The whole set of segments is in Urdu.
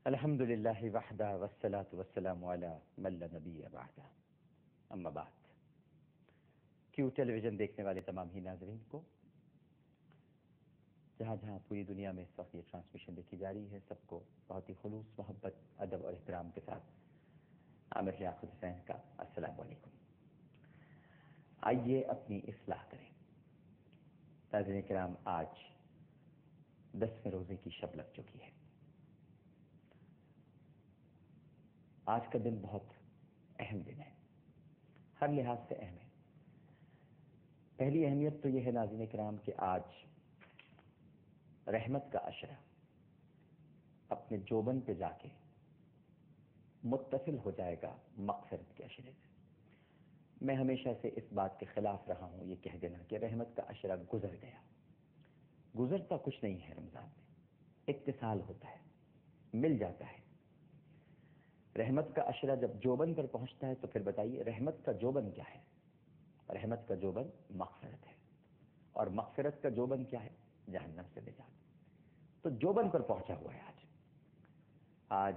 الحمد للہ وحدہ والصلاة والسلام علی من لا نبی بعدہ، اما بعد۔ کیو ٹیلی ویژن دیکھنے والے تمام ہی ناظرین کو، جہاں جہاں پوری دنیا میں اس وقت یہ ٹرانسمیشن دیکھی جا رہی ہے، سب کو بہت ہی خلوص، محبت، ادب اور احترام کے ساتھ عامر لیاقت حسین کا السلام علیکم۔ آئیے اپنی اصلاح کریں۔ ناظرین کرام، آج 10ویں روزے کی شب لگ چکی ہے۔ آج کا دن بہت اہم دن ہے، ہر لحاظ سے اہم ہے۔ پہلی اہمیت تو یہ ہے ناظرین کرام کہ آج رحمت کا عشرہ اپنے جوبن پہ جا کے متصل ہو جائے گا مغفرت کے عشرے سے۔ میں ہمیشہ سے اس بات کے خلاف رہا ہوں، یہ کہہ دینا کہ رحمت کا عشرہ گزر گیا۔ گزرتا کچھ نہیں ہے، رمضان میں اتصال ہوتا ہے، مل جاتا ہے۔ رحمت کا عشرہ جب جوبن پر پہنچتا ہے تو پھر بتائیے رحمت کا جوبن کیا ہے؟ رحمت کا جوبن مغفرت ہے، اور مغفرت کا جوبن کیا ہے؟ جہنم سے نجات۔ تو جوبن پر پہنچا ہوا ہے آج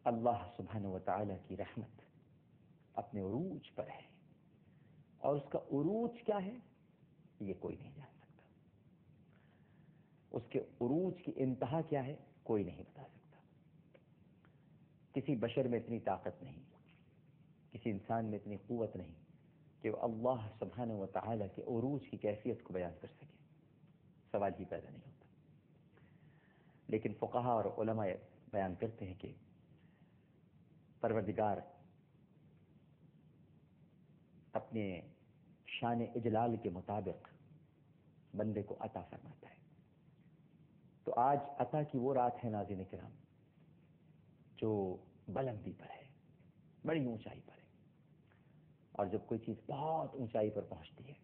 اللہ سبحانہ و تعالی کی رحمت اپنے عروج پر ہے، اور اس کا عروج کیا ہے یہ کوئی نہیں جان سکتا۔ اس کے عروج کی انتہا کیا ہے کوئی نہیں بتا سکتا۔ کسی بشر میں اتنی طاقت نہیں، کسی انسان میں اتنی قوت نہیں کہ وہ اللہ سبحانہ و تعالی کے عروج کی کیفیت کو بیان کر سکے، سوال ہی پیدا نہیں ہوتا۔ لیکن فقہا اور علماء بیان کرتے ہیں کہ پروردگار اپنے شان اجلال کے مطابق بندے کو عطا فرماتا ہے۔ تو آج عطا کی وہ رات ہے ناظرین کرام جو بلندی پر ہے، بڑی اونچائی پر ہے، اور جب کوئی چیز بہت اونچائی پر پہنچتی ہے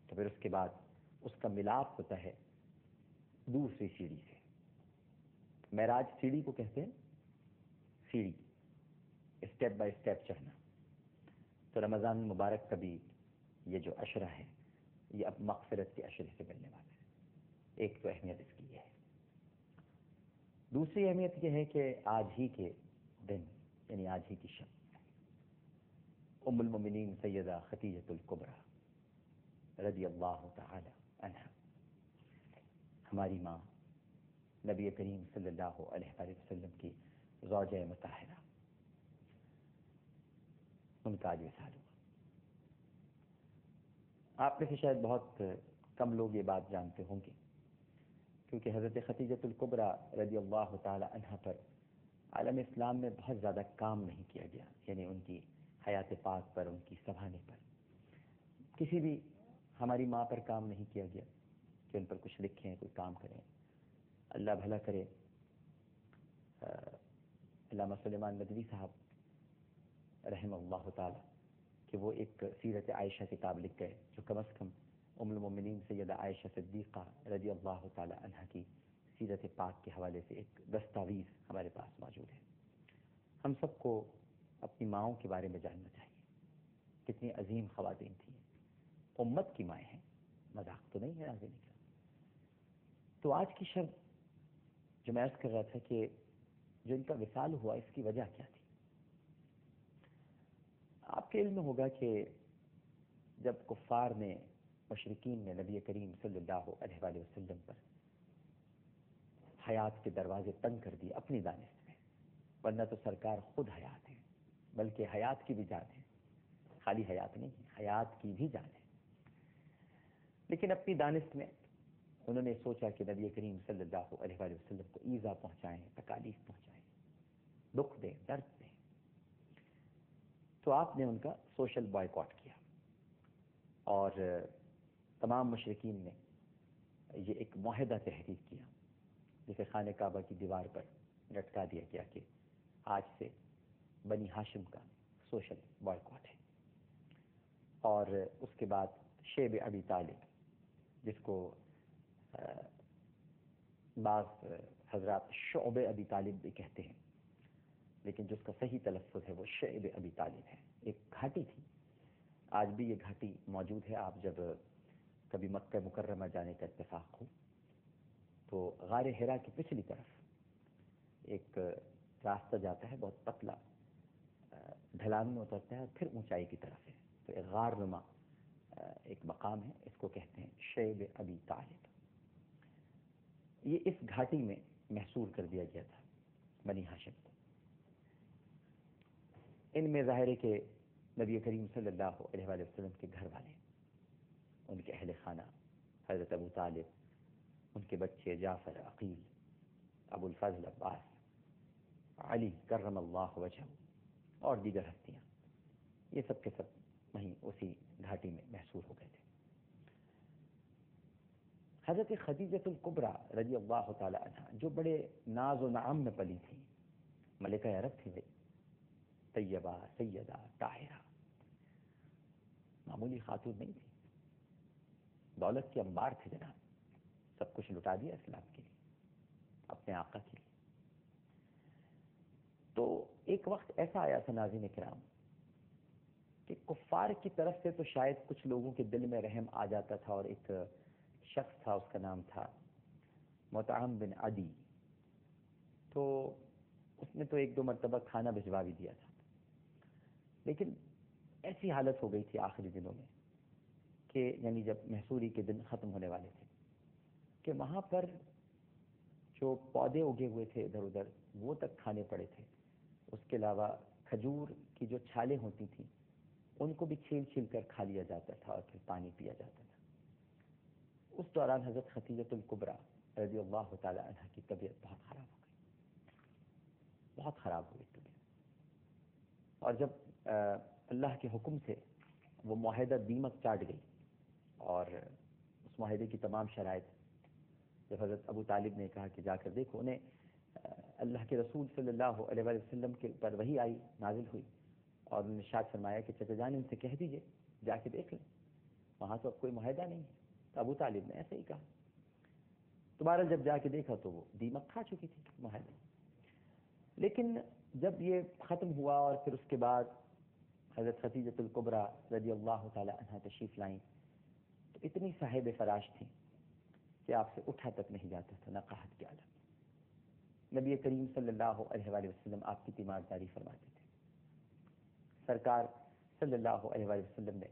تو پھر اس کے بعد اس کا ملاپ ہوتا ہے دوسری سیڑھی سے۔ معراج سیڑھی کو کہتے ہیں، سیڑھی، اسٹیپ بائی اسٹیپ چڑھنا۔ تو رمضان مبارک کا بھی یہ جو عشرہ ہے یہ اب مغفرت کے عشرے سے ملنے والا ہے۔ ایک تو اہمیت اس کی یہ ہے۔ دوسری اہمیت یہ ہے کہ آج ہی کے دن، یعنی آج ہی کی شب، ام المؤمنین سیدہ خدیجہ الکبریٰ رضی اللہ تعالی عنہا، ہماری ماں نبی کریم صلی اللہ علیہ وآلہ وسلم کی زوجہ مطہرہ، ان کا آج وصال ہوا۔ آپ میں سے شاید بہت کم لوگ یہ بات جانتے ہوں گے، کیونکہ حضرت خدیجہ الکبریٰ رضی اللہ تعالی عنہا پر عالم اسلام میں بہت زیادہ کام نہیں کیا گیا، یعنی ان کی حیات پاک پر، ان کی سنبھالنے پر کسی بھی ہماری ماں پر کام نہیں کیا گیا کہ ان پر کچھ لکھیں، کوئی کام کریں۔ اللہ بھلا کرے علامہ سلیمان ندوی صاحب رحمہ اللہ تعالی کہ وہ ایک سیرت عائشہ کتاب لکھ گئے، جو کم از کم ام المؤمنین سیدہ عائشہ صدیقہ رضی اللہ تعالی عنہا کی سیرت پاک کے حوالے سے ایک دستاویز ہمارے پاس موجود ہے۔ ہم سب کو اپنی ماؤں کے بارے میں جاننا چاہیے، کتنی عظیم خواتین تھیں، امت کی مائیں ہیں، مذاق تو نہیں ہے ناظرین کرام۔ تو آج کی شب جو میں عرض کر رہا تھا کہ جو ان کا وصال ہوا، اس کی وجہ کیا تھی؟ آپ کے علم میں ہوگا کہ جب کفار نے، مشرکین نے نبی کریم صلی اللہ علیہ وآلہ وسلم پر حیات کے دروازے تنگ کر دیے اپنی دانست میں، ورنہ تو سرکار خود حیات ہیں، بلکہ حیات کی بھی جان ہے، خالی حیات نہیں ہے، حیات کی بھی جان ہے۔ لیکن اپنی دانست میں انہوں نے سوچا کہ نبی کریم صلی اللہ علیہ وآلہ وسلم کو ایذا پہنچائیں، تکالیف پہنچائیں، دکھ دیں، درد دیں۔ تو آپ نے ان کا سوشل بائیکاٹ کیا، اور تمام مشرکین نے یہ ایک معاہدہ تحریر کیا، جسے خانہ کعبہ کی دیوار پر لٹکا دیا گیا کہ آج سے بنی ہاشم کا سوشل بائیکاٹ ہے۔ اور اس کے بعد شیب ابی طالب، جس کو بعض حضرات شعب ابی طالب بھی کہتے ہیں، لیکن جس کا صحیح تلفظ ہے وہ شعب ابی طالب ہے، ایک گھاٹی تھی، آج بھی یہ گھاٹی موجود ہے۔ آپ جب کبھی مکہ مکرمہ جانے کا اتفاق ہو تو غار حرا کی پچھلی طرف ایک راستہ جاتا ہے بہت پتلا، ڈھلان میں اترتا ہے اور پھر اونچائی کی طرف ہے. تو ایک غار نما ایک مقام ہے، اس کو کہتے ہیں شیب ابی طالب. یہ اس گھاٹی میں محصور کر دیا گیا تھا بنی ہاشم کو. ان میں ظاہر ہے کہ نبی کریم صلی اللہ علیہ وآلہ وسلم کے گھر والے، ان کے اہل خانہ، حضرت ابو طالب، ان کے بچے جعفر، عقیل، ابو الفضل عباس، علی کرم اللہ وجہہ اور دیگر ہستیاں، یہ سب کے سب وہیں اسی گھاٹی میں محصور ہو گئے تھے. حضرت خدیجۃ الکبریٰ رضی اللہ تعالی عنہ جو بڑے ناز و نعم میں پلی تھی، ملکہ عرب تھی، طیبہ، سیدہ، طاہرہ، معمولی خاتون نہیں تھی. دولت کے انبار تھے جناب، سب کچھ لٹا دیا اسلام کے لیے، اپنے آقا کے لیے. تو ایک وقت ایسا آیا تھا ناظرین کرام کہ کفار کی طرف سے تو شاید کچھ لوگوں کے دل میں رحم آ جاتا تھا، اور ایک شخص تھا، اس کا نام تھا مطعم بن عدی. تو اس نے تو 1-2 مرتبہ کھانا بھجوا بھی دیا تھا، لیکن ایسی حالت ہو گئی تھی آخری دنوں میں کہ یعنی جب محصوری کے دن ختم ہونے والے تھے کہ وہاں پر جو پودے اگے ہوئے تھے ادھر ادھر وہ تک کھانے پڑے تھے. اس کے علاوہ کھجور کی جو چھالیں ہوتی تھیں ان کو بھی چھیل چھیل کر کھا لیا جاتا تھا اور پھر پانی پیا جاتا تھا. اس دوران حضرت خدیجۃ الکبریٰ رضی اللہ تعالی عنہ کی طبیعت بہت خراب ہو گئی، بہت خراب ہو گئی طبیعت. اور جب اللہ کے حکم سے وہ معاہدہ دیمک چاٹ گئی، اور اس معاہدے کی تمام شرائط جب حضرت ابو طالب نے کہا کہ جا کر دیکھو، انہیں اللہ کے رسول صلی اللہ علیہ وآلہ وسلم کے اوپر وحی آئی، نازل ہوئی، اور انہوں نے ارشاد فرمایا کہ چچا جان ان سے کہہ دیجئے جا کے دیکھ لیں، وہاں تو اب کوئی معاہدہ نہیں ہے. تو ابو طالب نے ایسے ہی کہا. دوبارہ جب جا کے دیکھا تو وہ دیمک کھا چکی تھی معاہدہ. لیکن جب یہ ختم ہوا اور پھر اس کے بعد حضرت خدیجۃ الکبریٰ رضی اللہ تعالی عنہ تشریف لائیں تو اتنی صاحب فراش تھیں کہ آپ سے اٹھا تک نہیں جاتا تھا، نہ قحط کے عالم. نبی کریم صلی اللہ علیہ وآلہ وسلم آپ کی تیمارداری فرماتے تھے. سرکار صلی اللہ علیہ وآلہ وسلم نے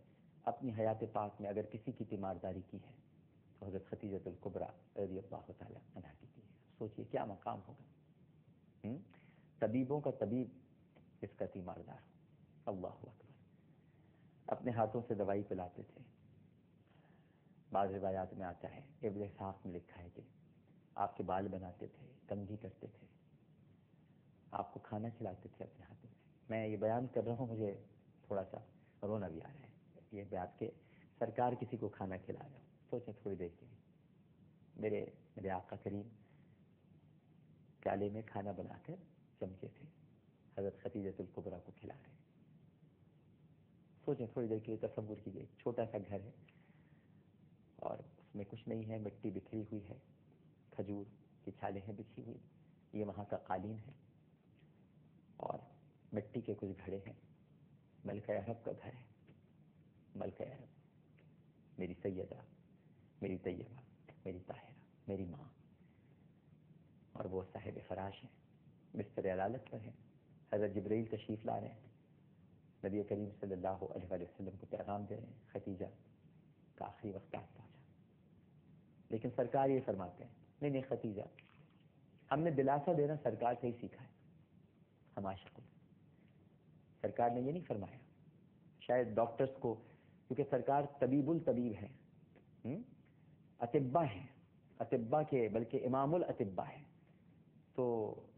اپنی حیات پاک میں اگر کسی کی تیمارداری کی ہے تو حضرت خدیجۃ الکبریٰ رضی اللہ تعالی عنہ کی ہے. سوچئے کیا مقام ہوگا. طبیبوں کا طبیب اس کا تیماردار، اللہ اکبر. اپنے ہاتھوں سے دوائی پلاتے تھے. بعض روایات میں آتا ہے، ابن اسحاق میں لکھا ہے کہ آپ کے بال بناتے تھے، کنگھی کرتے تھے، آپ کو کھانا کھلاتے تھے اپنے ہاتھوں سے. میں یہ بیان کر رہا ہوں، مجھے تھوڑا سا رونا بھی آ رہا ہے یہ بات کہ سرکار کسی کو کھانا کھلا رہا ہو. سوچیں تھوڑی دیر کے لیے، میرے آقا کریم پیالے میں کھانا بنا کر چمچے سے حضرت خدیجۃ الکبریٰ کو کھلا رہے ہیں. سوچیں تھوڑی دیر کے لیے، تصور کیجیے چھوٹا سا گھر ہے اور اس میں کچھ نہیں ہے، مٹی بکھری ہوئی ہے، کھجور کی چھالیں ہیں بچھی ہوئی، یہ وہاں کا قالین ہے اور مٹی کے کچھ گھڑے ہیں. ملکہ عرب کا گھر ہے، ملکہ عرب، میری سیدہ، میری طیبہ، میری طاہرہ، میری ماں، اور وہ صاحب فراش ہیں، بستر علالت پر ہیں. حضرت جبرائیل تشریف لا رہے ہیں، نبی کریم صلی اللہ علیہ وآلہ وسلم کو پیغام دے رہے ہیں، خدیجہ کا آخری وقت آ پہنچا. لیکن سرکار یہ فرماتے ہیں، نہیں خدیجہ، ہم نے دلاسا دینا سرکار سے ہی سیکھا ہے، ہم عاشق ہیں. سرکار نے یہ نہیں فرمایا. شاید ڈاکٹرز کو، کیونکہ سرکار طبیب الطبیب ہیں، اطباء ہیں، اطباء کے بلکہ امام الاطباء ہیں، تو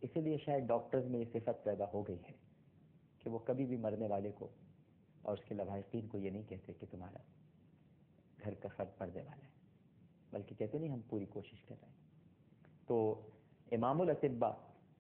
اسی لیے شاید ڈاکٹرز میں یہ صفت پیدا ہو گئی ہے کہ وہ کبھی بھی مرنے والے کو اور اس کے لواحقین کو یہ نہیں کہتے کہ تمہارا گھر کا فرد پردے والا ہے، بلکہ کہتے نہیں ہم پوری کوشش کر رہے ہیں. تو امام الاطباء